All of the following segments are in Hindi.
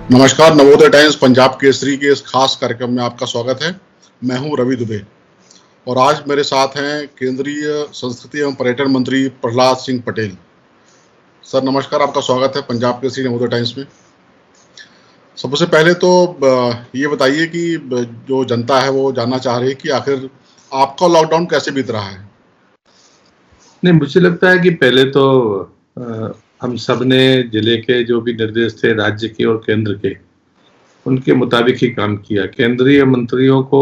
नमस्कार, नवोदय टाइम्स पंजाब केसरी के इस खास कार्यक्रम में आपका स्वागत है। मैं हूं रवि दुबे और आज मेरे साथ हैं केंद्रीय संस्कृति एवं पर्यटन मंत्री प्रहलाद सिंह पटेल। सर नमस्कार, आपका स्वागत है पंजाब केसरी नवोदय टाइम्स में। सबसे पहले तो ये बताइए कि जो जनता है वो जानना चाह रही है कि आखिर आपका लॉकडाउन कैसे बीत रहा है? नहीं, मुझे लगता है कि पहले तो हम सब ने जिले के जो भी निर्देश थे राज्य के और केंद्र के, उनके मुताबिक ही काम किया। केंद्रीय मंत्रियों को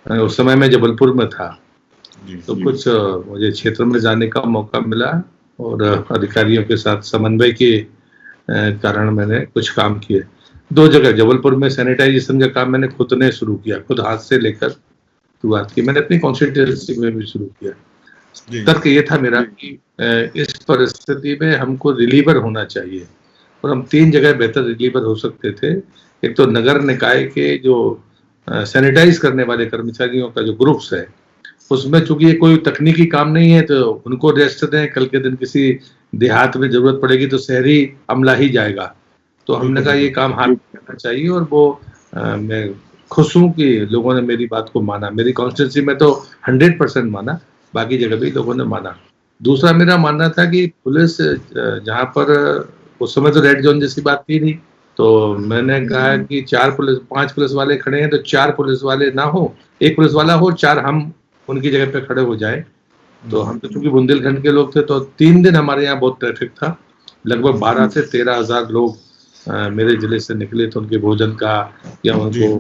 उस समय मैं जबलपुर में था, तो कुछ मुझे क्षेत्र में जाने का मौका मिला और अधिकारियों के साथ समन्वय के कारण मैंने कुछ काम किए। 2 जगह जबलपुर में सैनिटाइजेशन का काम मैंने खुद ने शुरू किया, खुद हाथ से लेकर शुरुआत की। मैंने अपनी कॉन्स्टिट्यूएंसी में भी शुरू किया। तर्क ये था मेरा कि इस परिस्थिति में हमको रिलीवर होना चाहिए और हम 3 जगह बेहतर रिलीवर हो सकते थे। एक तो नगर निकाय के जो सैनिटाइज करने वाले कर्मचारियों का जो ग्रुप्स है, उसमें चूंकि ये कोई तकनीकी काम नहीं है तो उनको रेस्ट दें। कल के दिन किसी देहात में जरूरत पड़ेगी तो शहरी अमला ही जाएगा, तो हमने कहा ये काम हाथ करना चाहिए। और वो मैं खुश हूँ कि लोगों ने मेरी बात को माना। मेरी कॉन्स्टिट्यूंसी में तो 100% माना, बाकी जगह भी लोगों ने माना। दूसरा मेरा मानना था कि पुलिस जहाँ पर उस समय तो रेड जोन जैसी बात थी नहीं, तो मैंने कहा कि 5 पुलिस वाले खड़े हैं तो 4 पुलिस वाले ना हो, 1 पुलिस वाला हो, 4 हम उनकी जगह पे खड़े हो जाए। तो हम तो चूंकि बुंदेलखंड के लोग थे तो 3 दिन हमारे यहाँ बहुत ट्रैफिक था। लगभग 12 से 13,000 लोग मेरे जिले से निकले थे। उनके भोजन का या उनको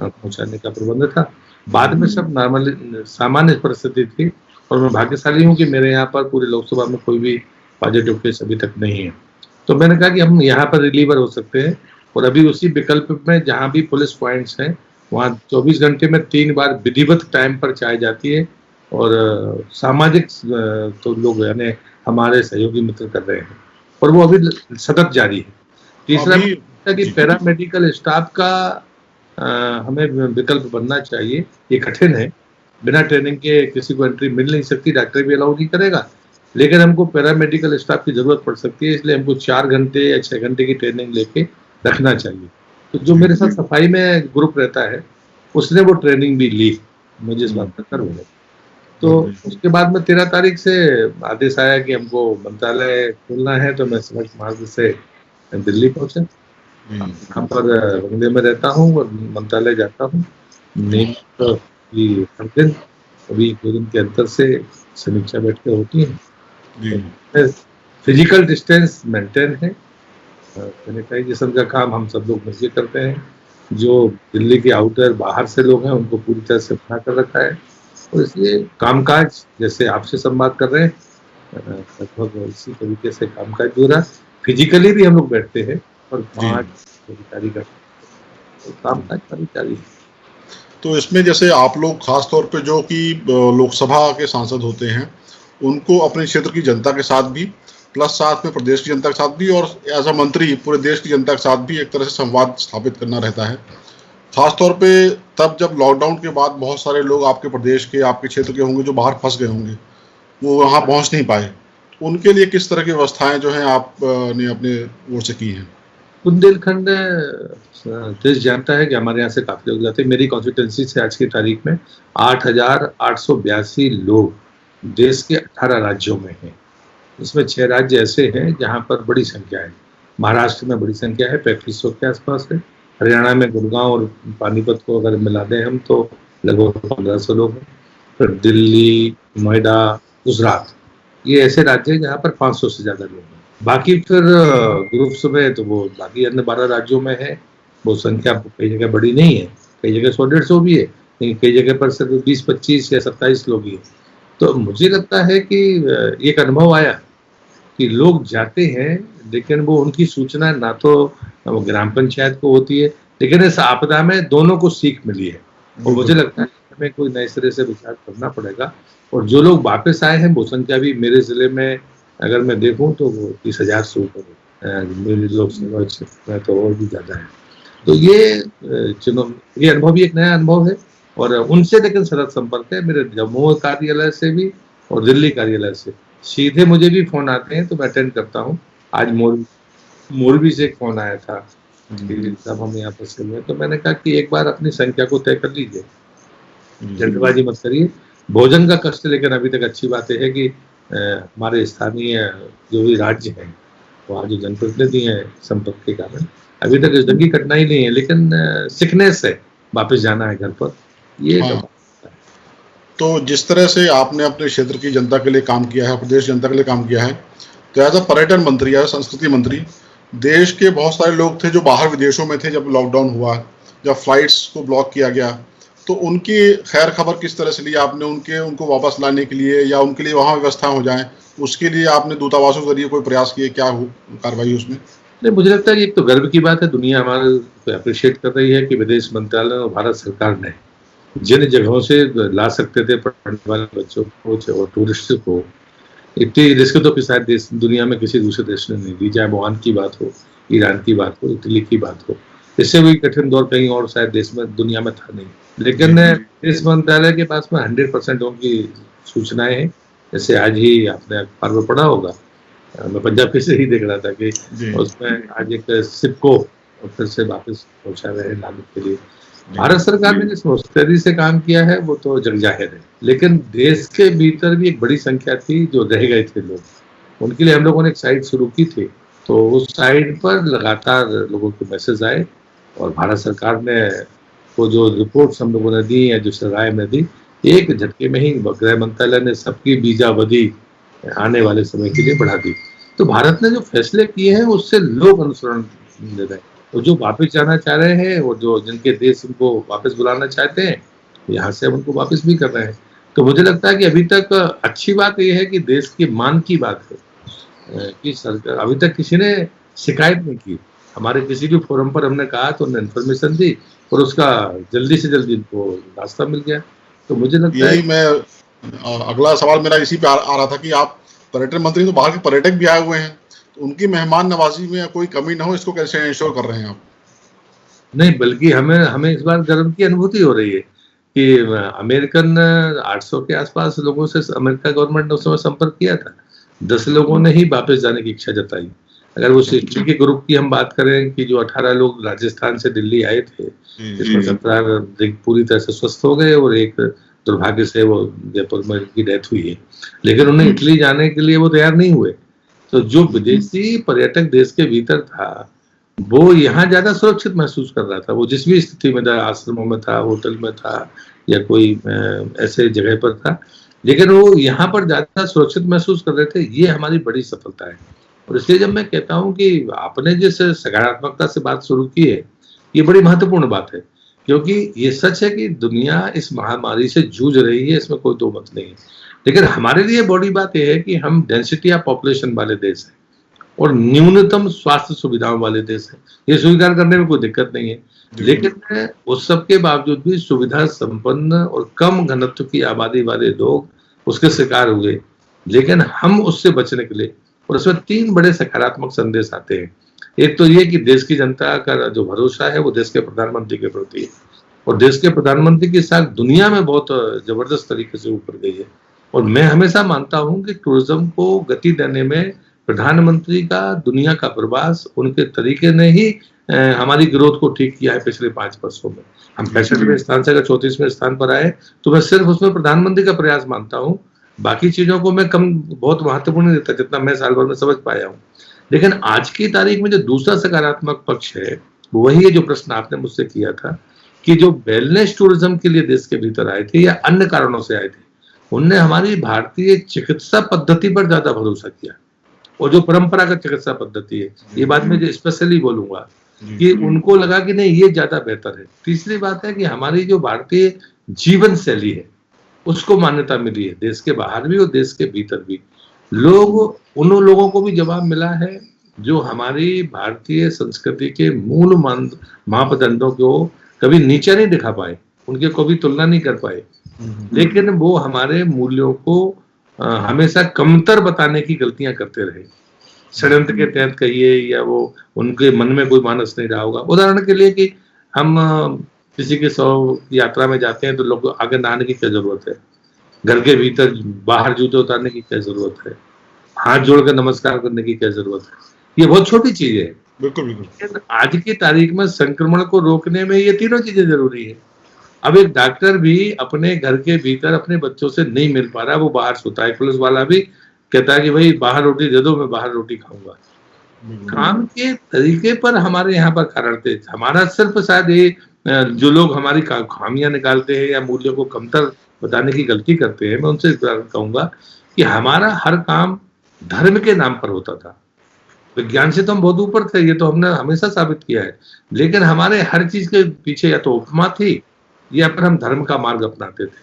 पहुंचाने का प्रबंध था। बाद में सब नॉर्मल सामान्य परिस्थिति थी और मैं भाग्यशाली हूँ कि मेरे यहाँ पर पूरे लोकसभा में कोई भी पॉजिटिव केस अभी तक नहीं है। तो मैंने कहा कि हम यहाँ पर रिलीवर हो सकते हैं और अभी उसी विकल्प में जहाँ भी पुलिस पॉइंट्स हैं वहाँ 24 घंटे में 3 बार विधिवत टाइम पर चाय जाती है और सामाजिक तो लोग यानी हमारे सहयोगी मित्र कर रहे हैं और वो अभी सतत जारी है। तीसरा कि पैरामेडिकल स्टाफ का हमें विकल्प बनना चाहिए। ये कठिन है, बिना ट्रेनिंग के किसी को एंट्री मिल नहीं सकती, डॉक्टर भी अलाउ नहीं करेगा, लेकिन हमको पैरामेडिकल स्टाफ की जरूरत पड़ सकती है। इसलिए हमको 4 घंटे या 6 घंटे की ट्रेनिंग लेके रखना चाहिए। तो जो मेरे साथ सफाई में ग्रुप रहता है उसने वो ट्रेनिंग भी ली, मुझे इस बात का गर्व है। तो उसके बाद में 13 तारीख से आदेश आया कि हमको मंत्रालय खोलना है, तो मैं सड़क मार्ग से दिल्ली पहुंचा। यहाँ पर बंगले में रहता हूँ और मंत्रालय जाता हूँ। हर दिन अभी 2 दिन के अंतर से समीक्षा बैठकें होती हैं। फिजिकल डिस्टेंस मेंटेन है, सैनिटाइजेशन का काम हम सब लोग मिलकर करते हैं। जो दिल्ली के आउटर बाहर से लोग हैं उनको पूरी तरह से मना कर रखा है और इसलिए कामकाज जैसे आपसे संवाद कर रहे हैं लगभग इसी तरीके से कामकाज हो रहा है। फिजिकली भी हम लोग बैठते हैं और 5 अधिकारी का कामकाज कर्मचारी। तो इसमें जैसे आप लोग खास तौर पे जो कि लोकसभा के सांसद होते हैं उनको अपने क्षेत्र की जनता के साथ भी प्लस साथ में प्रदेश की जनता के साथ भी और एज अ मंत्री पूरे देश की जनता के साथ भी एक तरह से संवाद स्थापित करना रहता है। खास तौर पे तब जब लॉकडाउन के बाद बहुत सारे लोग आपके प्रदेश के आपके क्षेत्र के होंगे जो बाहर फंस गए होंगे, वो वहाँ पहुँच नहीं पाए, उनके लिए किस तरह की व्यवस्थाएं जो हैं आपने अपने ओर से की हैं? बुंदेलखंड देश जानता है कि हमारे यहाँ से काफी लोग जाते हैं। मेरी कॉन्स्टिट्यूंसी से आज की तारीख में 8,882 लोग देश के 18 राज्यों में हैं। इसमें 6 राज्य ऐसे हैं जहाँ पर बड़ी संख्या है। महाराष्ट्र में बड़ी संख्या है, 3500 के आसपास है। हरियाणा में गुड़गांव और पानीपत को अगर मिला दें हम तो लगभग 1500 लोग हैं। फिर दिल्ली, नोएडा, गुजरात, ये ऐसे राज्य हैं जहाँ पर 500 से ज्यादा लोग हैं। बाकी फिर ग्रुप्स में तो वो बाकी अन्य 12 राज्यों में है। वो संख्या कई जगह बड़ी नहीं है, कई जगह 100-150 भी है, लेकिन कई जगह पर सिर्फ 20-25 या 27 लोग ही है। तो मुझे लगता है कि एक अनुभव आया कि लोग जाते हैं लेकिन वो उनकी सूचना ना तो वो ग्राम पंचायत को होती है, लेकिन इस आपदा में दोनों को सीख मिली है और मुझे लगता है हमें कोई नए सिरे से विचार करना पड़ेगा। और जो लोग वापस आए हैं वो संख्या भी मेरे जिले में अगर मैं देखूं तो वो 30,000 से ऊपर है। मेरे लोकसभा क्षेत्र में तो और भी ज्यादा है। तो ये अनुभव भी एक नया अनुभव है और उनसे लेकिन सतत संपर्क है मेरे जम्मू कार्यालय से भी और दिल्ली कार्यालय से। सीधे मुझे भी फोन आते हैं तो मैं अटेंड करता हूँ। आज मोरबी से एक फोन आया था कि सब हम यहाँ फंसे हुए हैं। तो मैंने कहा कि एक बार अपनी संख्या को तय कर लीजिए, जल्दबाजी मत करिए। भोजन का कष्ट लेकिन अभी तक अच्छी बात है कि हमारे स्थानीय जो भी राज्य हैं, वहाँ जो जनप्रतिनिधि हैं संपर्क के कारण अभी तक इस ढंग की कठिनाई नहीं है, लेकिन सीखने से वापस जाना है घर पर, ये हाँ। तो तो जिस तरह से आपने अपने क्षेत्र की जनता के लिए काम किया है, प्रदेश जनता के लिए काम किया है, तो एज अ पर्यटन मंत्री, एज संस्कृति मंत्री, देश के बहुत सारे लोग थे जो बाहर विदेशों में थे जब लॉकडाउन हुआ, जब फ्लाइट्स को ब्लॉक किया गया, तो उनकी खैर खबर किस तरह से ली आपने? उनको वापस लाने के लिए या उनके लिए वहाँ व्यवस्था हो जाए, उसके लिए आपने दूतावासों के जरिए कोई प्रयास किए? क्या कार्रवाई उसमें? नहीं, मुझे लगता है कि एक तो गर्व की बात है, दुनिया हमारे अप्रिशिएट कर रही है कि विदेश मंत्रालय और भारत सरकार ने जिन जगहों से ला सकते थे पढ़ने वाले बच्चों को और टूरिस्ट को, इतनी रिस्क तो शायद देश दुनिया में किसी दूसरे देश ने नहीं दी, चाहे वुहान की बात हो, ईरान की बात हो, इटली की बात हो। इससे भी कठिन दौर कहीं और शायद देश में दुनिया में था नहीं। लेकिन इस मंत्रालय के पास में 100% उनकी सूचनाएं हैं। जैसे आज ही आपने अखबार में पढ़ा होगा, मैं पंजाब से ही देख रहा था कि उसमें आज एक शिप को फिर से वापस पहुंचा रहे हैं लाने के लिए। भारत सरकार ने जिस मुस्तैदी से काम किया है वो तो जग जाहिर है, लेकिन देश के भीतर भी एक बड़ी संख्या थी जो रह गए थे लोग, उनके लिए हम लोगों ने एक साइट शुरू की थी। तो उस साइट पर लगातार लोगों के मैसेज आए और भारत सरकार ने वो जो रिपोर्ट्स हम लोगों ने दी या जो राय में दी, एक झटके में ही गृह मंत्रालय ने सबकी वीजा अवधि आने वाले समय के लिए बढ़ा दी। तो भारत ने जो फैसले किए हैं उससे लोग अनुसरण ले रहे हैं, तो जो वापस जाना चाह रहे हैं और जो जिनके देश उनको वापस बुलाना चाहते हैं, यहाँ से हम उनको वापस भी कर रहे हैं। तो मुझे लगता है कि अभी तक अच्छी बात यह है कि देश की मान की बात है कि सरकार अभी तक किसी ने शिकायत नहीं की। हमारे किसी भी फोरम पर हमने कहा तो उन्होंने इन्फॉर्मेशन दी और उसका जल्दी से जल्दी इनको रास्ता मिल गया। तो मुझे लगता है यही मैं अगला सवाल मेरा इसी पे आ रहा था कि आप पर्यटन मंत्री, तो बाहर के पर्यटक भी आए हुए हैं, तो उनकी मेहमान नवाजी में कोई कमी ना हो, इसको कैसे इंश्योर कर रहे हैं आप? नहीं, बल्कि हमें हमें इस बार गर्व की अनुभूति हो रही है कि अमेरिकन 800 के आसपास लोगों से अमेरिका गवर्नमेंट ने उस समय संपर्क किया था, 10 लोगों ने ही वापस जाने की इच्छा जताई। अगर वो सिस्टरी के ग्रुप की हम बात करें कि जो 18 लोग राजस्थान से दिल्ली आए थे, जिसमें 17 पूरी तरह से स्वस्थ हो गए और एक दुर्भाग्य से वो जयपुर में उनकी डेथ हुई है, लेकिन उन्हें इटली जाने के लिए वो तैयार नहीं हुए। तो जो विदेशी पर्यटक देश के भीतर था वो यहाँ ज्यादा सुरक्षित महसूस कर रहा था, वो जिस भी स्थिति में था, आश्रमों में था, होटल में था या कोई ऐसे जगह पर था, लेकिन वो यहाँ पर ज्यादा सुरक्षित महसूस कर रहे थे। ये हमारी बड़ी सफलता है और इसलिए जब मैं कहता हूँ कि आपने जिस सकारात्मकता से बात शुरू की है, ये बड़ी महत्वपूर्ण बात है, क्योंकि ये सच है कि दुनिया इस महामारी से जूझ रही है, इसमें कोई दो मत नहीं है। लेकिन हमारे लिए बड़ी बात यह है कि हम डेंसिटी ऑफ पॉपुलेशन वाले देश हैं और न्यूनतम स्वास्थ्य सुविधाओं वाले देश हैं। ये स्वीकार करने में कोई दिक्कत नहीं है, लेकिन उस सब के बावजूद भी सुविधा संपन्न और कम घनत्व की आबादी वाले लोग उसके शिकार हुए। लेकिन हम उससे बचने के लिए, और उसमें 3 बड़े सकारात्मक संदेश आते हैं। एक तो ये कि देश की जनता का जो भरोसा है वो देश के प्रधानमंत्री के प्रति है और देश के प्रधानमंत्री की साख दुनिया में बहुत जबरदस्त तरीके से ऊपर गई है। और मैं हमेशा मानता हूं कि टूरिज्म को गति देने में प्रधानमंत्री का दुनिया का प्रवास, उनके तरीके ने ही हमारी ग्रोथ को ठीक किया है पिछले 5 वर्षों में। हम 65वें स्थान से अगर 34वें स्थान पर आए तो मैं सिर्फ उसमें प्रधानमंत्री का प्रयास मानता हूँ, बाकी चीजों को मैं कम बहुत महत्वपूर्ण नहीं देता जितना मैं साल भर में समझ पाया हूँ। लेकिन आज की तारीख में जो दूसरा सकारात्मक पक्ष है वही है जो प्रश्न आपने मुझसे किया था कि जो वेलनेस टूरिज्म के लिए देश के भीतर आए थे या अन्य कारणों से आए थे, उनने हमारी भारतीय चिकित्सा पद्धति पर ज्यादा भरोसा किया और जो परंपरागत चिकित्सा पद्धति है, ये बात मैं जो स्पेशली बोलूंगा कि उनको लगा कि नहीं ये ज्यादा बेहतर है। तीसरी बात है कि हमारी जो भारतीय जीवन शैली है उसको मान्यता मिली है देश के बाहर भी और देश के भीतर भी। उन लोगों को भी जवाब मिला है जो हमारी भारतीय संस्कृति के मूल मापदंडों को कभी नीचे नहीं दिखा पाए, उनके कभी तुलना नहीं कर पाए, लेकिन वो हमारे मूल्यों को हमेशा कमतर बताने की गलतियां करते रहे। षड्यंत्र के तहत कहिए या वो उनके मन में कोई मानस नहीं रहा होगा। उदाहरण के लिए कि हम किसी के 100 यात्रा में जाते हैं तो लोग आगे नहाने की क्या जरूरत है, घर के भीतर बाहर जूते उतारने की क्या जरूरत है, हाथ जोड़कर नमस्कार करने की क्या जरूरत है। ये बहुत छोटी चीज है, बिल्कुल बिल्कुल। लेकिन आज की तारीख में संक्रमण को रोकने में ये तीनों चीजें जरूरी है। अब एक डॉक्टर भी अपने घर के भीतर अपने बच्चों से नहीं मिल पा रहा, वो बाहर सोता है। पुलिस वाला भी कहता है कि भाई बाहर रोटी दे दो, मैं बाहर रोटी खाऊंगा। काम के तरीके पर हमारे यहाँ पर कारण थे। हमारा सिर्फ शायद ये जो लोग हमारी खामियां निकालते हैं या मूल्यों को कमतर बताने की गलती करते हैं, मैं उनसे कहूंगा कि हमारा हर काम धर्म के नाम पर होता था। विज्ञान से तो हम बहुत ऊपर थे, ये तो हमने हमेशा साबित किया है, लेकिन हमारे हर चीज के पीछे या तो उपमा थी या फिर हम धर्म का मार्ग अपनाते थे,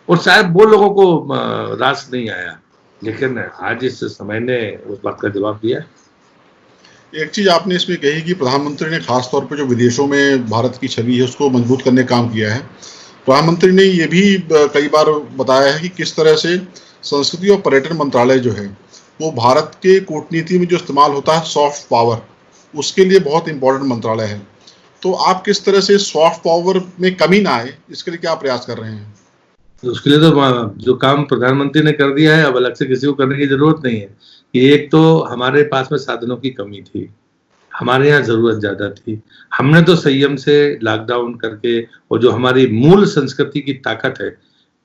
और शायद वो लोगों को रास नहीं आया। लेकिन आज इस समय ने उस बात का जवाब दिया है। एक चीज आपने इसमें कही कि प्रधानमंत्री ने खास तौर पे जो विदेशों में भारत की छवि है उसको मजबूत करने का काम किया है। प्रधानमंत्री ने ये भी कई बार बताया है कि किस तरह से संस्कृति और पर्यटन मंत्रालय जो है वो भारत के कूटनीति में जो इस्तेमाल होता है सॉफ्ट पावर, उसके लिए बहुत इंपॉर्टेंट मंत्रालय है। तो आप किस तरह से सॉफ्ट पावर में कमी ना आए, इसके लिए क्या प्रयास कर रहे हैं? तो उसके लिए तो जो काम प्रधानमंत्री ने कर दिया है, अब अलग से किसी को करने की जरूरत नहीं है। कि एक तो हमारे पास में साधनों की कमी थी, हमारे यहाँ जरूरत ज्यादा थी। हमने तो संयम से लॉकडाउन करके, और जो हमारी मूल संस्कृति की ताकत है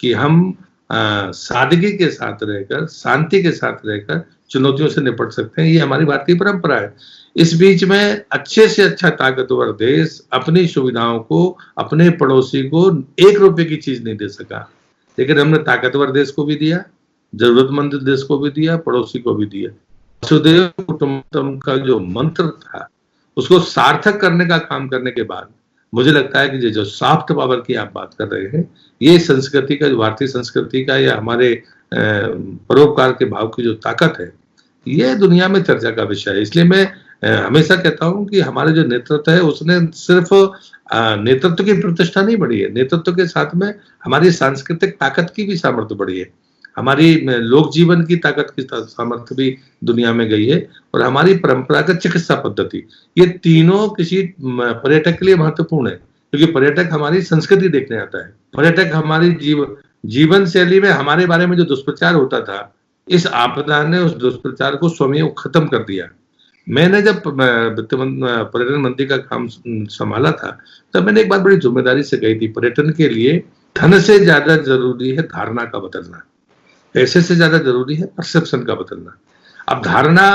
कि हम सादगी के साथ रहकर, शांति के साथ रहकर चुनौतियों से निपट सकते हैं, ये हमारी भारतीय परंपरा है। इस बीच में अच्छे से अच्छा ताकतवर देश अपनी सुविधाओं को अपने पड़ोसी को 1 रुपए की चीज नहीं दे सका, लेकिन हमने ताकतवर देश को भी दिया, जरूरतमंद देश को भी दिया, पड़ोसी को भी दिया। वसुधैव कुटुंबकम का जो मंत्र था उसको सार्थक करने का काम करने के बाद मुझे लगता है कि जो सॉफ्ट पावर की आप बात कर रहे हैं, ये संस्कृति का, भारतीय संस्कृति का या हमारे परोपकार के भाव की जो ताकत है, ये दुनिया में चर्चा का विषय है। इसलिए मैं हमेशा कहता हूं कि हमारे जो नेतृत्व है उसने सिर्फ नेतृत्व की प्रतिष्ठा नहीं बढ़ी है, नेतृत्व के साथ में हमारी सांस्कृतिक ताकत की भी सामर्थ्य बढ़ी है, हमारी लोक जीवन की ताकत की सामर्थ्य भी दुनिया में गई है, और हमारी परंपरागत चिकित्सा पद्धति, ये तीनों किसी पर्यटक के लिए महत्वपूर्ण है। क्योंकि पर्यटक हमारी संस्कृति देखने आता है, पर्यटक हमारी जीवन शैली में हमारे बारे में जो दुष्प्रचार होता था, इस आपदा ने उस दुष्प्रचार को स्वयं खत्म कर दिया। मैंने जब पर्यटन मंत्री का काम संभाला था, तब मैंने एक बात बड़ी जिम्मेदारी से कही थी, पर्यटन के लिए धन से ज्यादा जरूरी है धारणा का बदलना, पैसे से ज्यादा जरूरी है परसेप्शन का बदलना। अब धारणा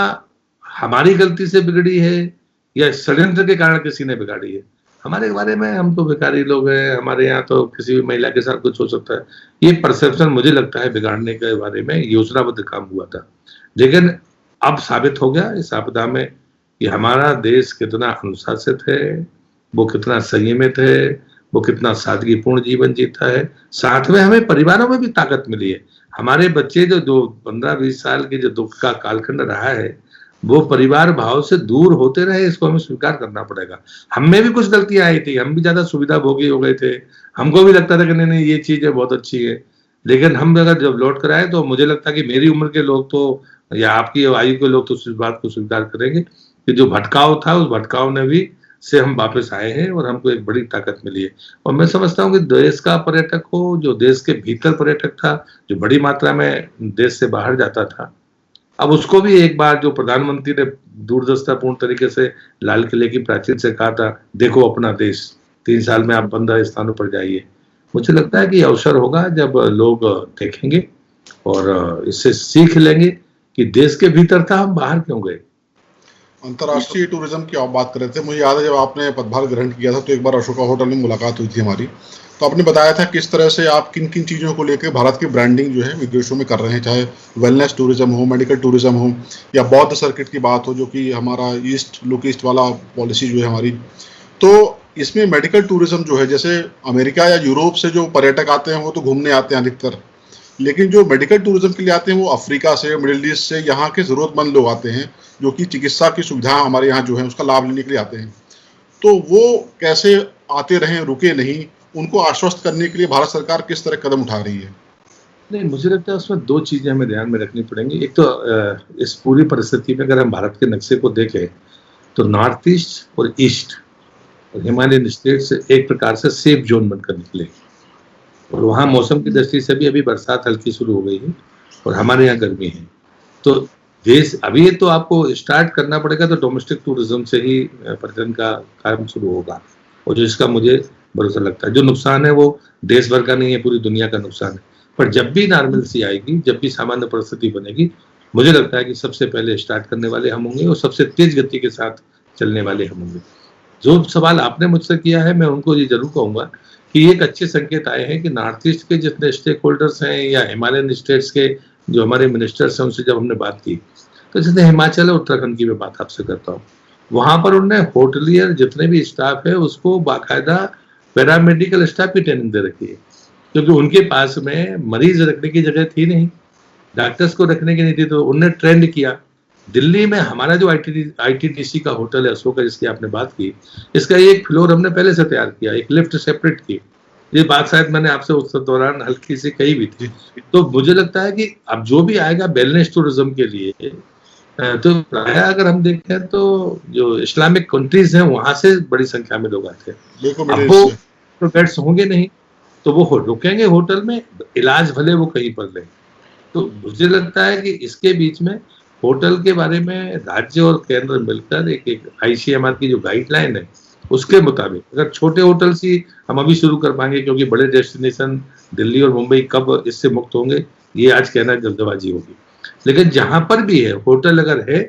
हमारी गलती से बिगड़ी है या षड्यंत्र के कारण किसी ने बिगाड़ी है, हमारे बारे में हम तो भिखारी लोग हैं, हमारे यहाँ तो किसी भी महिला के साथ कुछ हो सकता है, ये परसेप्शन मुझे लगता है बिगाड़ने के बारे में योजनाबद्ध काम हुआ था। लेकिन अब साबित हो गया इस आपदा में कि हमारा देश कितना अनुशासित है, वो कितना संयमित है, वो कितना सादगीपूर्ण जीवन जीता है। साथ में हमें परिवारों में भी ताकत मिली है। हमारे बच्चे जो 15-20 साल के जो दुख का कालखंड रहा है, वो परिवार भाव से दूर होते रहे, इसको हमें स्वीकार करना पड़ेगा। हम में भी कुछ गलतियां आई थी, हम भी ज्यादा सुविधा भोगी हो गए थे, हमको भी लगता था कि नहीं ये चीज है बहुत अच्छी है, लेकिन हम अगर जब लौट कर आए तो मुझे लगता है कि मेरी उम्र के लोग तो या आपकी आयु के लोग तो इस बात को स्वीकार करेंगे कि जो भटकाव था उस भटकाव ने भी से हम वापस आए हैं और हमको एक बड़ी ताकत मिली है। और मैं समझता हूँ कि देश का पर्यटक हो, जो देश के भीतर पर्यटक था, जो बड़ी मात्रा में देश से बाहर जाता था, अब उसको भी एक बार जो प्रधानमंत्री ने दूरदर्शितापूर्ण तरीके से लाल किले की प्राचीर से कहा था, देखो अपना देश, 3 साल में आप 15 स्थानों पर जाइए, मुझे लगता है कि अवसर होगा जब लोग देखेंगे और इससे सीख लेंगे कि देश के भीतर था, हम बाहर क्यों गए। अंतर्राष्ट्रीय टूरिज्म की आप बात कर रहे थे, मुझे याद है जब आपने पदभार ग्रहण किया था तो एक बार अशोका होटल में मुलाकात हुई थी हमारी, तो आपने बताया था किस तरह से आप किन किन चीज़ों को लेकर भारत की ब्रांडिंग जो है विदेशों में कर रहे हैं, चाहे वेलनेस टूरिज्म हो, मेडिकल टूरिज्म हो, या बौद्ध सर्किट की बात हो, जो कि हमारा ईस्ट लुक ईस्ट वाला पॉलिसी जो है हमारी। तो इसमें मेडिकल टूरिज्म जो है, जैसे अमेरिका या यूरोप से जो पर्यटक आते हैं वो तो घूमने आते हैं अधिकतर, लेकिन जो मेडिकल टूरिज्म के लिए आते हैं वो अफ्रीका से, मिडिल ईस्ट से, यहाँ के ज़रूरतमंद लोग आते हैं जो कि चिकित्सा की सुविधा हमारे यहाँ जो है उसका लाभ लेने के लिए आते हैं। तो वो कैसे आते रहें, रुके नहीं, उनको आश्वस्त करने के लिए भारत सरकार किस तरह कदम उठा रही है? नहीं, मुझे लगता है उसमें 2 चीजें हमें ध्यान में रखनी पड़ेंगी। एक तो इस पूरी परिस्थिति में अगर हम भारत के नक्शे को देखें तो नॉर्थ ईस्ट और ईस्ट और हिमालयन स्टेट्स एक प्रकार से सेफ जोन बनकर निकले, और वहाँ मौसम की दृष्टि से भी अभी बरसात हल्की शुरू हो गई है और हमारे यहाँ गर्मी है। तो देश अभी तो आपको स्टार्ट करना पड़ेगा, तो डोमेस्टिक टूरिज्म से ही पर्यटन का काम शुरू होगा, और जिसका मुझे भरोसा लगता है जो नुकसान है वो देश भर का नहीं है, पूरी दुनिया का नुकसान है। पर जब भी नॉर्मलसी आएगी, जब भी सामान्य परिस्थिति बनेगी, मुझे लगता है कि सबसे पहले स्टार्ट करने वाले हम होंगे और सबसे तेज गति के साथ चलने वाले हम होंगे। जो सवाल आपने मुझसे किया है, मैं उनको ये जरूर कहूंगा कि एक अच्छे संकेत आए हैं कि नॉर्थ ईस्ट के जितने स्टेक होल्डर्स हैं या हिमालयन स्टेट्स के जो हमारे मिनिस्टर्स हैं, उनसे जब हमने बात की, तो जैसे हिमाचल और उत्तराखंड की मैं बात आपसे करता हूँ, वहां पर उन्होंने होटलियर जितने भी स्टाफ है उसको बाकायदा पैरामेडिकल स्टाफ की ट्रेनिंग दे रखी है, क्योंकि उनके पास में मरीज रखने की जगह थी नहीं, डॉक्टर्स को रखने की नहीं थी, तो उन्होंने ट्रेंड किया। दिल्ली में हमारा जो आईटीडीसी का होटल है अशोका, जिसकी आपने बात की, इसका एक फ्लोर हमने पहले से तैयार किया, एक लिफ्ट सेपरेट की। ये बात शायद मैंने आपसे उस दौरान हल्की सी कही भी थी। तो मुझे लगता है कि अब जो भी आएगा वेलनेस टूरिज्म के लिए, तो प्राय अगर हम देखें तो जो इस्लामिक कंट्रीज हैं वहां से बड़ी संख्या में लोग आते हैं। अब वो तो बेड्स होंगे नहीं, तो वो रुकेंगे होटल में, इलाज भले वो कहीं पर लें। तो मुझे लगता है कि इसके बीच में होटल के बारे में राज्य और केंद्र मिलकर एक आईसीएमआर की जो गाइडलाइन है उसके मुताबिक अगर छोटे होटल्स ही हम अभी शुरू कर पाएंगे, क्योंकि बड़े डेस्टिनेशन दिल्ली और मुंबई कब इससे मुक्त होंगे ये आज कहना जल्दबाजी होगी, लेकिन जहां पर भी है होटल अगर है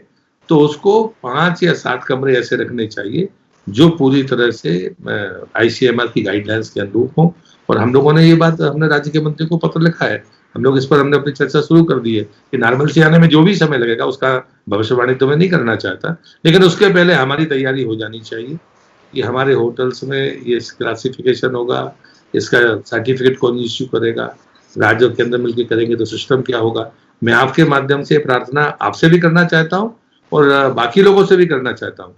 तो उसको 5 या 7 कमरे ऐसे रखने चाहिए जो पूरी तरह से आईसीएमआर की गाइडलाइंस के अनुरूप हो। और हम लोगों ने ये बात, हमने राज्य के मंत्री को पत्र लिखा है, हम लोग इस पर हमने अपनी चर्चा शुरू कर दी है कि नॉर्मलसी आने में जो भी समय लगेगा उसका भविष्यवाणी तो मैं नहीं करना चाहता, लेकिन उसके पहले हमारी तैयारी हो जानी चाहिए कि हमारे होटल्स में ये क्लासिफिकेशन होगा, इसका सर्टिफिकेट कौन इश्यू करेगा, राज्य और केंद्र मिलकर करेंगे तो सिस्टम क्या होगा। मैं आपके माध्यम से प्रार्थना आपसे भी करना चाहता हूँ और बाकी लोगों से भी करना चाहता हूँ,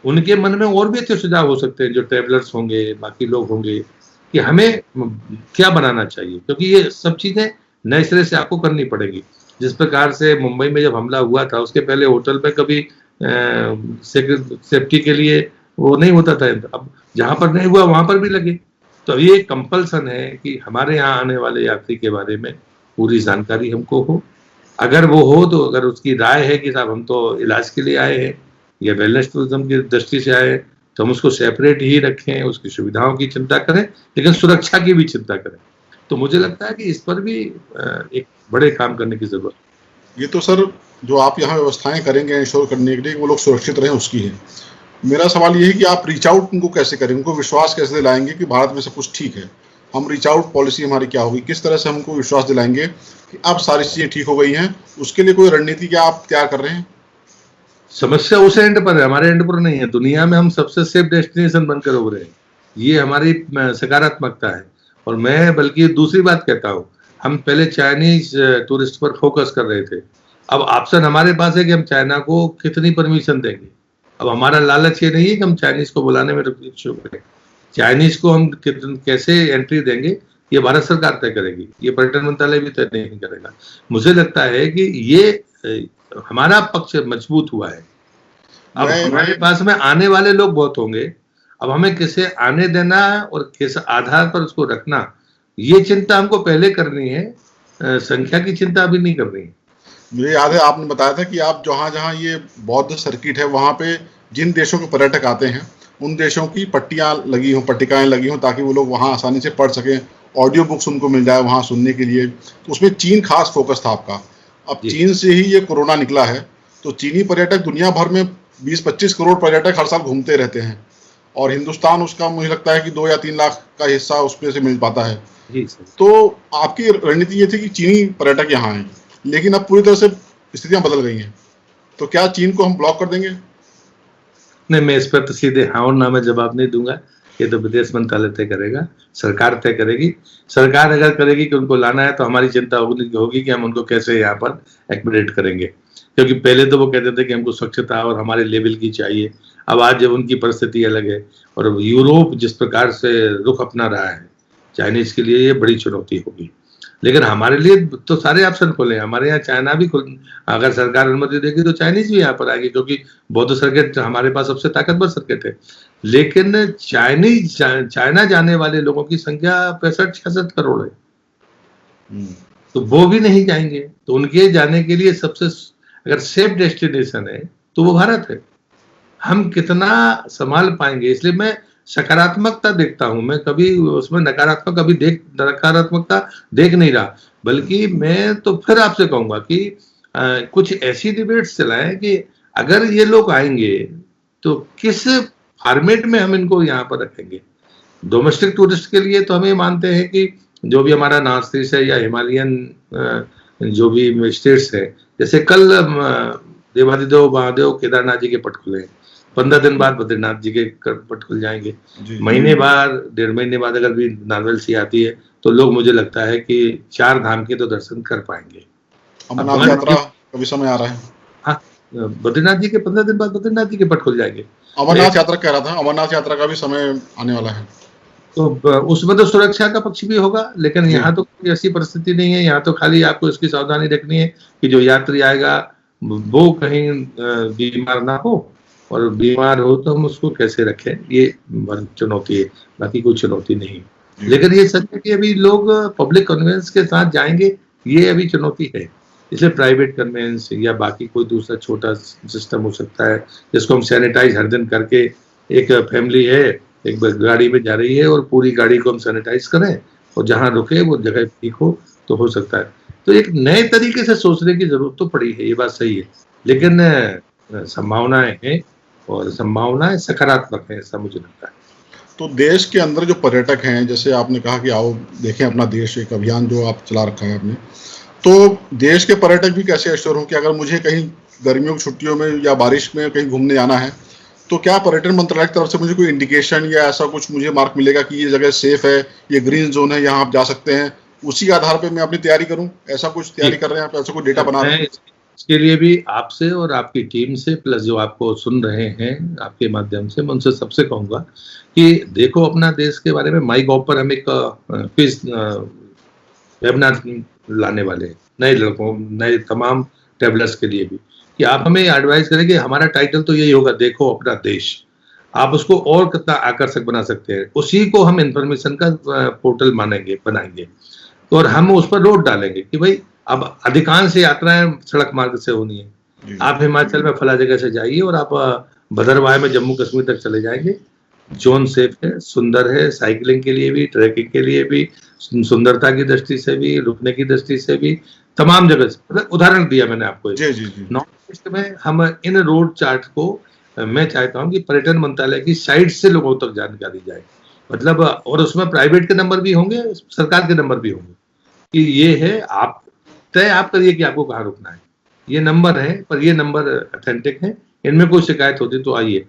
उनके मन में और भी अच्छे सुझाव हो सकते हैं जो ट्रेवलर्स होंगे, बाकी लोग होंगे, कि हमें क्या बनाना चाहिए, क्योंकि ये सब चीजें नए सिरे से आपको करनी पड़ेगी। जिस प्रकार से मुंबई में जब हमला हुआ था उसके पहले होटल में कभी सेफ्टी के लिए वो नहीं होता था, अब जहां पर नहीं हुआ वहां पर भी लगे। तो ये कंपल्सन है कि हमारे यहाँ आने वाले यात्री के बारे में पूरी जानकारी हमको हो, अगर वो हो तो अगर उसकी राय है कि साहब हम तो इलाज के लिए आए हैं या वेलनेस टूरिज्म की दृष्टि से आए हैं, तो हम उसको सेपरेट ही रखें, उसकी सुविधाओं की चिंता करें, लेकिन सुरक्षा की भी चिंता करें। तो मुझे लगता है कि इस पर भी एक बड़े काम करने की जरूरत। ये तो सर जो आप यहाँ व्यवस्थाएं करेंगे इंश्योर करने के लिए वो लोग सुरक्षित रहें उसकी है। मेरा सवाल ये है कि आप रीच आउट उनको कैसे करेंगे, उनको विश्वास कैसे दिलाएंगे कि भारत में सब कुछ ठीक है। हम रीच आउट पॉलिसी हमारी क्या होगी, किस तरह से हमको विश्वास दिलाएंगे कि अब सारी चीजें ठीक हो गई हैं, उसके लिए कोई रणनीति क्या आप तैयार कर रहे हैं? समस्या उस एंड पर है, हमारे एंड पर नहीं है। दुनिया में हम सबसे सेफ डेस्टिनेशन बनकर उभरे हैं, ये हमारी सकारात्मकता है। और मैं बल्कि दूसरी बात कहता हूँ, हम पहले चाइनीज टूरिस्ट पर फोकस कर रहे थे, अब ऑप्शन हमारे पास है कि हम चाइना को कितनी परमिशन देंगे। अब हमारा लालच ये नहीं है कि हम चाइनीज को बुलाने में इच्छुक हैं, चाइनीज को हम कैसे एंट्री देंगे ये भारत सरकार तय करेगी, ये पर्यटन मंत्रालय भी तय नहीं करेगा। मुझे लगता है कि ये हमारा पक्ष मजबूत हुआ है। अब हमारे पास में आने वाले लोग बहुत होंगे, अब हमें किसे आने देना और किस आधार पर उसको रखना, ये चिंता हमको पहले करनी है, संख्या की चिंता अभी नहीं करनी है। मुझे याद है आपने बताया था कि आप जहाँ जहाँ ये बौद्ध सर्किट है वहाँ पे जिन देशों के पर्यटक आते हैं उन देशों की पट्टिकाएं लगी हों ताकि वो लोग वहाँ आसानी से पढ़ सकें, ऑडियो बुक्स उनको मिल जाए वहाँ सुनने के लिए। तो उसमें चीन खास फोकस था आपका। अब चीन से ही ये कोरोना निकला है, तो चीनी पर्यटक दुनिया भर में 20-25 करोड़ पर्यटक हर साल घूमते रहते हैं और हिंदुस्तान उसका मुझे लगता है कि 2 या 3 लाख का हिस्सा उसमें से मिल पाता है। तो आपकी रणनीति ये थी कि चीनी पर्यटक यहाँ आए, लेकिन अब पूरी तरह से स्थितियां बदल गई हैं, तो क्या चीन को हम ब्लॉक कर देंगे? नहीं, मैं इस पर तो सीधे हाँ और ना में जवाब नहीं दूंगा, ये तो विदेश मंत्रालय तय करेगा, सरकार तय करेगी। सरकार अगर करेगी कि उनको लाना है तो हमारी चिंता होगी कि हम उनको कैसे यहाँ पर एक्मोडेट करेंगे, क्योंकि पहले तो वो कहते थे कि हमको स्वच्छता और हमारे लेवल की चाहिए। अब आज जब उनकी परिस्थिति अलग है और यूरोप जिस प्रकार से रुख अपना रहा है, चाइनीज के लिए ये बड़ी चुनौती होगी। लेकिन हमारे लिए तो सारे ऑप्शन खुले हैं, हमारे यहाँ चाइना भी अगर सरकार अनुमति देगी तो चाइनीज भी यहाँ पर आएगी, क्योंकि बौद्ध सर्किट हमारे पास सबसे ताकतवर सर्किट है। लेकिन चाइना जाने वाले लोगों की संख्या 65-66 करोड़ है, तो वो भी नहीं जाएंगे। तो उनके जाने के लिए सबसे अगर सेफ डेस्टिनेशन है तो वो भारत है। हम कितना संभाल पाएंगे, इसलिए मैं सकारात्मकता देखता हूं, मैं कभी उसमें नकारात्मकता देख नहीं रहा, बल्कि मैं तो फिर आपसे कहूंगा कि कुछ ऐसी डिबेट्स चलाएं कि अगर ये लोग आएंगे तो किस फॉर्मेट में हम इनको यहाँ पर रखेंगे। डोमेस्टिक टूरिस्ट के लिए तो हम ये मानते हैं कि जो भी हमारा नॉर्थ ईस्ट है या हिमालयन जो भी स्टेट्स है, जैसे कल देवादिदेव महादेव केदारनाथ जी के पट खुले, 15 दिन बाद बद्रीनाथ जी के पट खुल जाएंगे। महीने बाद 1.5 महीने बाद अगर भी नॉर्मलसी आती है तो लोग, मुझे लगता है कि 4 धाम के तो दर्शन कर पाएंगे। अमरनाथ यात्रा का भी समय आ रहा है। हाँ, बद्रीनाथ जी के 15 दिन बाद बद्रीनाथ जी के पट खुल जाएंगे। अमरनाथ यात्रा कह रहा था, अमरनाथ यात्रा का भी समय आने वाला है, तो उसमें तो सुरक्षा का पक्ष भी होगा, लेकिन यहाँ तो कोई ऐसी परिस्थिति नहीं है। यहाँ तो खाली आपको इसकी सावधानी रखनी है कि जो यात्री आएगा वो कहीं बीमार ना हो, और बीमार हो तो हम उसको कैसे रखें, ये चुनौती है, बाकी कोई चुनौती नहीं। लेकिन ये सच है कि अभी लोग पब्लिक कन्वेंस के साथ जाएंगे, ये अभी चुनौती है। इसलिए प्राइवेट कन्वेंस या बाकी कोई दूसरा छोटा सिस्टम हो सकता है, जिसको हम सैनिटाइज हर दिन करके, एक फैमिली है एक गाड़ी में जा रही है और पूरी गाड़ी को हम सैनिटाइज करें और जहां रुके वो जगह ठीक हो तो हो सकता है। तो एक नए तरीके से सोचने की जरूरत तो पड़ी है, ये बात सही है, लेकिन संभावनाएं हैं और संभावनाएं सकारात्मक है, ऐसा मुझे लगता है। तो देश के अंदर जो पर्यटक हैं, जैसे आपने कहा कि आओ देखें अपना देश, एक अभियान जो आप चला रखा है आपने, तो देश के पर्यटक भी कैसे एश्योर हों कि अगर मुझे कहीं गर्मियों की छुट्टियों में या बारिश में कहीं घूमने जाना है तो क्या पर्यटन मंत्रालय की तरफ से मुझे कोई इंडिकेशन या ऐसा कुछ मुझे मार्क मिलेगा कि ये जगह सेफ है, ये ग्रीन जोन है, यहाँ आप जा सकते हैं, उसी आधार पे मैं अपनी तैयारी करूं? ऐसा कुछ तैयारी कर रहे हैं आप, ऐसा कोई डेटा बना रहे हैं? इसके लिए भी आपसे और आपकी टीम से, प्लस जो आपको सुन रहे हैं आपके माध्यम से, मैं उनसे सबसे कहूंगा कि देखो, अपना देश के बारे में माई गॉव पर हम एक क्विज वेबिनार लाने वाले हैं, नए लड़कों, नए तमाम ट्रेवलर्स के लिए भी, कि आप हमें एडवाइस करें कि हमारा टाइटल तो यही होगा, देखो अपना देश। आप उसको और कितना आकर्षक बना सकते हैं, उसी को हम इंफॉर्मेशन का पोर्टल बनाएंगे, तो और हम उस पर रोड डालेंगे कि भाई अब अधिकांश यात्राएं सड़क मार्ग से होनी है। आप हिमाचल में फला जगह से जाइए और आप भद्रवाह में जम्मू कश्मीर तक चले जाएंगे, जोन सेफ है, सुंदर है, साइकिलिंग के लिए भी, ट्रैकिंग के लिए भी, सुंदरता की दृष्टि से भी, रुकने की दृष्टि से भी, तमाम जगह से। मतलब उदाहरण दिया मैंने आपको। नॉर्थ ईस्ट में हम इन रोड चार्ट को, मैं चाहता हूं कि पर्यटन मंत्रालय की साइट से लोगों तक जानकारी जाए, मतलब, और उसमें प्राइवेट के नंबर भी होंगे, सरकार के नंबर भी होंगे, कि ये है, आप तय आप करिए कि आपको कहाँ रुकना है, ये नंबर है, पर ये नंबर ऑथेंटिक है, इनमें कोई शिकायत होती तो आइए।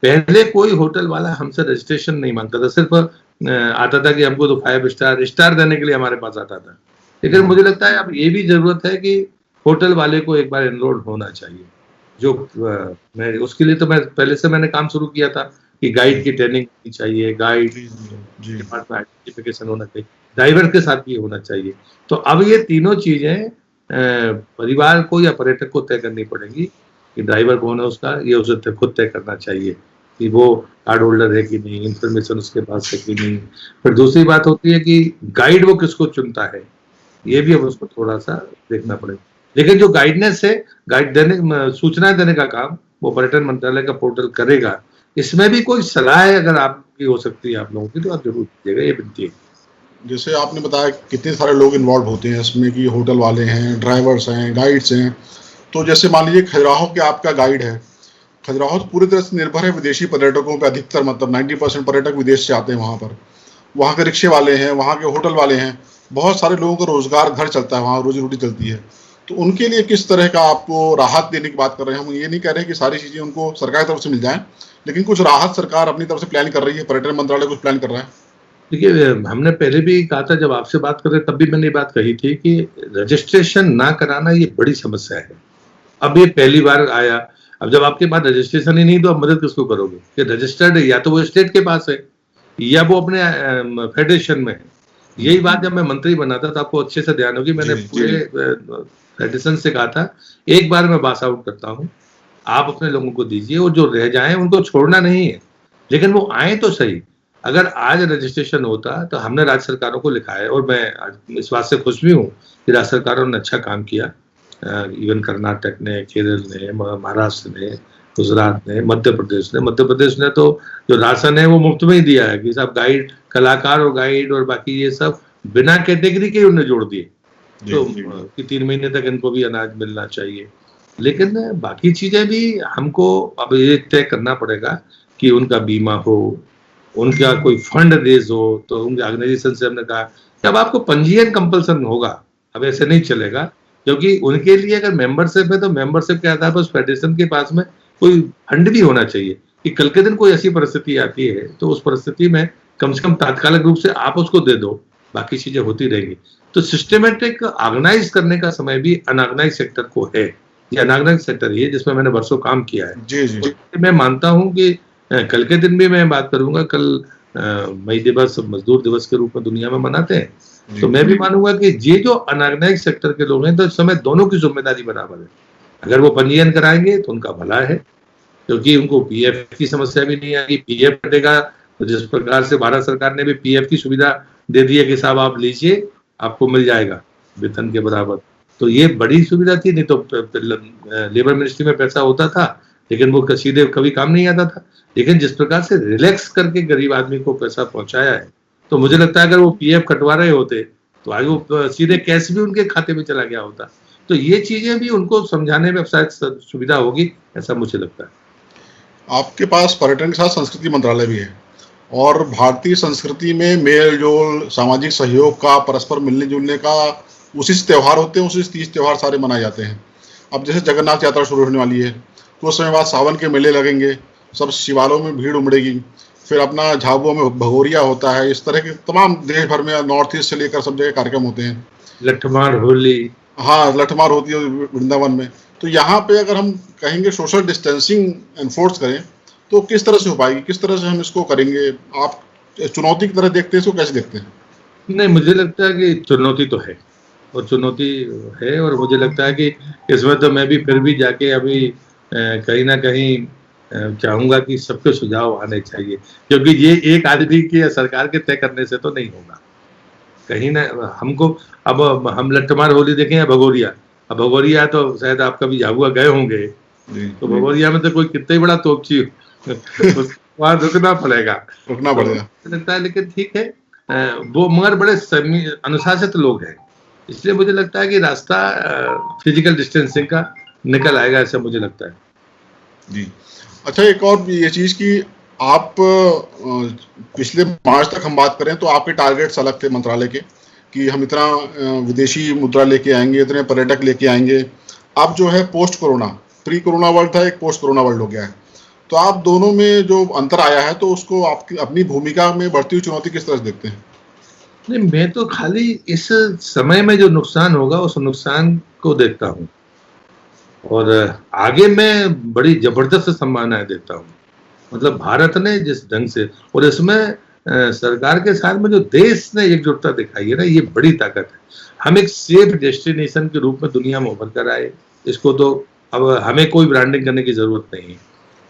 पहले कोई होटल वाला हमसे रजिस्ट्रेशन नहीं मांगता था, सिर्फ आता था कि हमको तो 5 स्टार देने के लिए हमारे पास आता था। लेकिन मुझे लगता है अब ये भी जरूरत है कि होटल वाले को एक बार एनरोल होना चाहिए, जो मैं उसके लिए तो मैं पहले से मैंने काम शुरू किया था कि गाइड की ट्रेनिंग चाहिए, गाइड के पास आइडेंटिफिकेशन होना चाहिए, ड्राइवर के साथ भी होना चाहिए। तो अब ये तीनों चीजें परिवार को या पर्यटक को तय करनी पड़ेगी कि ड्राइवर कौन है उसका, ये उसे खुद तय करना चाहिए कि वो कार्ड होल्डर है कि नहीं, इंफॉर्मेशन उसके पास है कि नहीं। फिर दूसरी बात होती है कि गाइड वो किसको चुनता है, ये भी अब उसको थोड़ा सा देखना पड़ेगा। लेकिन जो गाइडनेस है, सूचनाएं देने का काम वो पर्यटन मंत्रालय का पोर्टल करेगा। इसमें भी कोई सलाह अगर आपकी हो सकती है आप लोगों की, तो आप जरूर दीजिएगा, ये विनती है। जैसे आपने बताया कितने सारे लोग इन्वॉल्व होते हैं इसमें, कि होटल वाले हैं, ड्राइवर्स हैं, गाइड्स हैं। तो जैसे मान लीजिए खजुराहो के आपका गाइड है, खजुराहो पूरी तरह से निर्भर है विदेशी पर्यटकों पर, अधिकतर मतलब 90% पर्यटक विदेश से आते हैं वहाँ पर। वहाँ के रिक्शे वाले हैं, वहाँ के होटल वाले हैं, बहुत सारे लोगों का रोजगार, घर चलता है वहाँ, रोजी रोटी चलती है। तो उनके लिए किस तरह का आपको राहत देने की बात कर रहे हैं? हम ये नहीं कह रहे हैं कि सारी चीज़ें उनको सरकार की तरफ से मिल जाएं, लेकिन कुछ राहत सरकार अपनी तरफ से प्लान कर रही है, पर्यटन मंत्रालय कुछ प्लान कर रहा है। देखिए, हमने पहले भी कहा था, जब आपसे बात कर रहे तब भी मैंने ये बात कही थी कि रजिस्ट्रेशन ना कराना ये बड़ी समस्या है। अब ये पहली बार आया, अब जब आपके पास रजिस्ट्रेशन ही नहीं तो आप मदद किसको करोगे? कि रजिस्टर्ड या तो वो स्टेट के पास है या वो अपने फेडरेशन में है। यही बात जब मैं मंत्री बना था तो आपको अच्छे से ध्यान होगी, मैंने पूरे फेडरेशन से कहा था, एक बार मैं पास आउट करता हूँ, आप अपने लोगों को दीजिए और जो रह जाएं उनको छोड़ना नहीं है, लेकिन वो आए तो सही। अगर आज रजिस्ट्रेशन होता तो हमने राज्य सरकारों को लिखा है, और मैं इस बात से खुश भी हूँ कि राज्य सरकारों ने अच्छा काम किया, इवन कर्नाटक ने, केरल ने, महाराष्ट्र ने, गुजरात ने, मध्य प्रदेश ने तो जो राशन है वो मुफ्त में ही दिया है कि सब गाइड, कलाकार और गाइड और बाकी ये सब बिना कैटेगरी के उन्हें जोड़ दिए, तो कि 3 महीने तक इनको भी अनाज मिलना चाहिए। लेकिन बाकी चीजें भी हमको अब ये तय करना पड़ेगा कि उनका बीमा हो, उनका कोई फंड रेज हो, तो उनके ऑर्गेनाइजेशन से हमने कहा कि अब आपको पंजीयन कंपल्सन होगा, अब ऐसे नहीं चलेगा, क्योंकि उनके लिए अगर मेंबरशिप है तो मेंबरशिप के आधार पर फेडरेशन के पास में कोई फंड भी होना चाहिए कि कल के दिन कोई ऐसी परिस्थिति आती है तो उस परिस्थिति में कम से कम तात्कालिक रूप से आप उसको दे दो, बाकी चीजें होती रहेंगी। तो सिस्टमेटिक ऑर्गेनाइज करने का समय भी अनऑर्गेनाइज सेक्टर को है, ये अनऑर्गेनाइज सेक्टर ही है जिसमें मैंने वर्षों काम किया है। जी। मैं मानता हूँ कि कल के दिन भी मैं बात करूंगा, कल मई दिवस मजदूर दिवस के रूप में दुनिया में मनाते हैं, तो मैं भी मानूंगा कि ये जो अनऑर्गेनाइज सेक्टर के लोग हैं तो इस समय दोनों की जिम्मेदारी बराबर है। अगर वो पंजीयन कराएंगे तो उनका भला है, क्योंकि उनको पीएफ की समस्या भी नहीं आएगी। पीएफ कटेगा तो जिस प्रकार से भारत सरकार ने भी पीएफ की सुविधा दे दी है कि साहब आप लीजिए, आपको मिल जाएगा वेतन के बराबर, तो ये बड़ी सुविधा थी। नहीं तो लेबर मिनिस्ट्री में पैसा होता था लेकिन वो सीधे कभी काम नहीं आता था। लेकिन जिस प्रकार से रिलैक्स करके गरीब आदमी को पैसा पहुंचाया है, तो मुझे लगता है अगर वो पीएफ कटवा रहे होते तो आज वो सीधे कैश भी उनके खाते में चला गया होता। तो ये चीजें भी उनको समझाने में शायद सुविधा होगी, ऐसा मुझे लगता है। आपके पास पर्यटन के साथ संस्कृति मंत्रालय भी है, और भारतीय संस्कृति में मेल जोल, सामाजिक सहयोग का, परस्पर मिलने जुलने का उसी से त्यौहार होते हैं, उसी से 30 त्यौहार सारे मनाए जाते हैं। अब जैसे जगन्नाथ यात्रा शुरू होने वाली है, कुछ समय बाद सावन के मेले लगेंगे, सब शिवालयों में भीड़ उमड़ेगी, फिर अपना झाबुआ में भगोरिया होता है, इस तरह के तमाम देश भर में नॉर्थ ईस्ट से लेकर सब जगह कार्यक्रम होते हैं। लठमार होली, हाँ, लठमार होती है वृंदावन में। तो यहाँ पे अगर हम कहेंगे सोशल डिस्टेंसिंग एनफोर्स करें तो किस तरह से हो पाएगी, किस तरह से हम इसको करेंगे? आप चुनौती की तरह देखते हैं इसको, कैसे देखते हैं? नहीं, मुझे लगता है कि चुनौती तो है, और चुनौती है, और मुझे लगता है कि इसमें तो मैं भी फिर भी जाके अभी कहीं ना कहीं चाहूंगा कि सबके सुझाव आने चाहिए, क्योंकि ये एक आदमी की सरकार के तय करने से तो नहीं होगा। कहीं ना हमको, अब हम लट्ठमार होली देखें या भगोरिया, अब भगोरिया तो शायद आप कभी झाबुआ गए होंगे, तो भगोरिया में तो कोई कितना ही बड़ा तोपची वहां रुकना पड़ेगा। लगता है, लेकिन ठीक है, वो मगर बड़े अनुशासित लोग हैं, इसलिए मुझे लगता है कि रास्ता फिजिकल डिस्टेंसिंग का निकल आएगा, ऐसा मुझे लगता है। जी, अच्छा, एक और ये चीज कि आप पिछले मार्च तक हम बात करें तो आपके टारगेट्स अलग थे मंत्रालय के कि हम इतना विदेशी मुद्रा लेके आएंगे, इतने पर्यटक लेके आएंगे। अब जो है post corona, pre corona world था, एक पोस्ट कोरोना वर्ल्ड हो गया है, तो आप दोनों में जो अंतर आया है तो उसको आपकी अपनी भूमिका में बढ़ती हुई चुनौती किस तरह से देखते हैं? नहीं, मैं तो खाली इस समय में जो नुकसान होगा उस नुकसान को देखता हूँ, और आगे मैं बड़ी जबरदस्त संभावनाएं देखता हूँ। मतलब भारत ने जिस ढंग से, और इसमें सरकार के साथ में जो देश ने एकजुटता दिखाई है ना, ये बड़ी ताकत है। हम एक सेफ डेस्टिनेशन के रूप में दुनिया में उभर कर आए, इसको तो अब हमें कोई ब्रांडिंग करने की जरूरत नहीं है।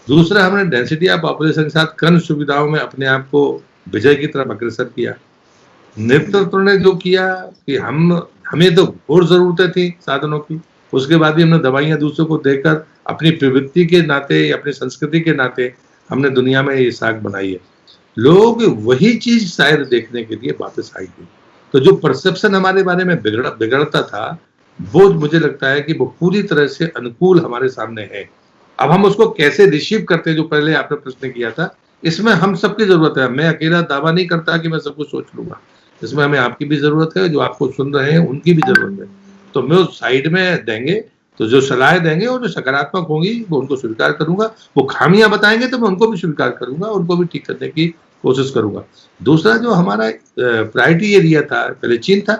दूसरा, हमने डेंसिटी ऑफ पॉपुलेशन के साथ कम सुविधाओं में अपने आप को विजय की तरफ अग्रसर किया। नेतृत्व ने जो किया कि हमें तो और जरूरतें थी साधनों की, उसके बाद भी हमने दवाइयां दूसरों को देकर अपनी प्रवृत्ति के नाते, अपनी संस्कृति के नाते हमने दुनिया में ये साख बनाई है। लोग वही चीज शायद देखने के लिए वापस आई थी। तो जो परसेप्शन हमारे बारे में बिगड़ता था, वो मुझे लगता है कि वो पूरी तरह से अनुकूल हमारे सामने है। अब हम उसको कैसे रिसीव करते हैं, जो पहले आपने प्रश्न किया था, इसमें हम सबकी जरूरत है। मैं अकेला दावा नहीं करता कि मैं सब कुछ सोच लूंगा, इसमें हमें आपकी भी जरूरत है, जो आपको सुन रहे हैं उनकी भी जरूरत है। तो मैं उस साइड में देंगे तो जो सलाह देंगे और जो सकारात्मक होंगी वो उनको स्वीकार करूंगा, वो खामियां बताएंगे तो मैं उनको भी स्वीकार करूंगा, उनको भी ठीक करने की कोशिश करूंगा। दूसरा, जो हमारा प्रायोरिटी एरिया था, पहले चीन था,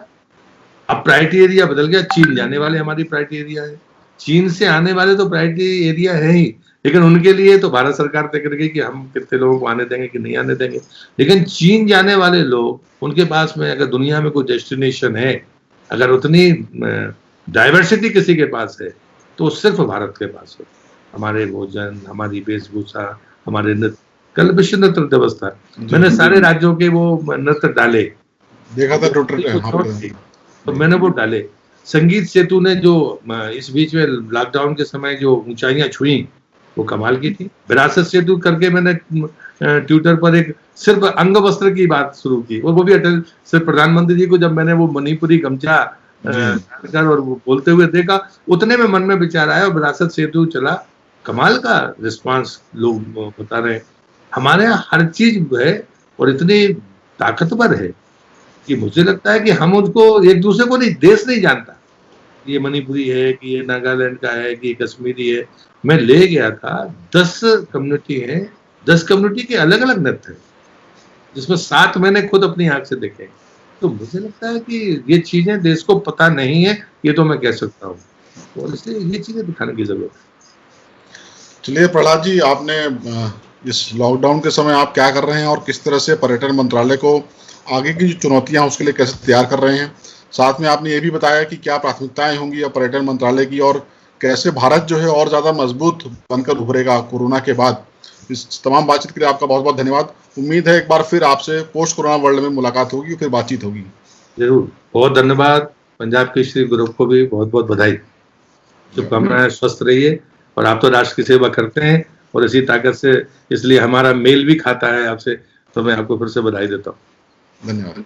अब प्रायोरिटी एरिया बदल गया, चीन जाने वाले हमारी प्रायोरिटी एरिया है। चीन से आने वाले तो प्रायोरिटी एरिया है ही, लेकिन उनके लिए तो भारत सरकार तय करेगी कि हम कितने लोगों को आने देंगे कि नहीं आने देंगे। लेकिन चीन जाने वाले लोग, उनके पास में अगर दुनिया में कोई डेस्टिनेशन है, अगर उतनी डाइवर्सिटी किसी के पास है, तो सिर्फ भारत के पास है। हमारे भोजन, हमारी वेशभूषा, हमारे नृत्य, कल विश्व नृत्य दिवस था, मैंने सारे राज्यों के वो नृत्य डाले, देखा था ट्विटर पे, तो मैंने वो डाले। संगीत सेतु ने जो इस बीच में लॉकडाउन के समय जो ऊंचाइयां छुई वो कमाल की थी। विरासत सेतु करके मैंने ट्विटर पर एक सिर्फ अंग वस्त्र की बात शुरू की, और वो भी अटल सिर्फ प्रधानमंत्री जी को जब मैंने वो मणिपुरी गमछा कर और वो बोलते हुए देखा, उतने में मन में विचार आया और विरासत सेतु चला। कमाल का रिस्पांस लोग बता रहे हैं। हमारे यहाँ हर चीज है और इतनी ताकतवर है कि मुझे लगता है कि हम उसको एक दूसरे को नहीं, देश नहीं जानता ये मणिपुरी है कि ये नागालैंड का है कि ये कश्मीरी है। मैं ले गया था, 10 कम्युनिटी है, 10 कम्युनिटी के अलग अलग नृत्य है, जिसमें 7 मैंने खुद अपनी आंख से देखे। तो मुझे लगता है कि ये चीजें देश को पता नहीं है, ये तो मैं कह सकता हूँ, और इसलिए ये चीजें दिखाने की जरूरत है। चलिए प्रहलाद जी, आपने इस लॉकडाउन के समय आप क्या कर रहे हैं और किस तरह से पर्यटन मंत्रालय को आगे की जो चुनौतियां हैं उसके लिए कैसे तैयार कर रहे हैं, साथ में आपने ये भी बताया कि क्या प्राथमिकताएं होंगी पर्यटन मंत्रालय की और कैसे भारत जो है और ज़्यादा मजबूत बनकर उभरेगा कोरोना के बाद। इस तमाम बातचीत के लिए आपका बहुत बहुत धन्यवाद। उम्मीद है एक बार फिर आपसे पोस्ट कोरोना वर्ल्ड में मुलाकात होगी, फिर बातचीत होगी। जरूर, बहुत धन्यवाद। पंजाब केसरी ग्रुप को भी बहुत बहुत बधाई, शुभकामनाएं, स्वस्थ रहिए। और आप तो राष्ट्र की सेवा करते हैं और इसी ताकत से, इसलिए हमारा मेल भी खाता है आपसे, तो मैं आपको फिर से बधाई देता हूँ। धन्यवाद।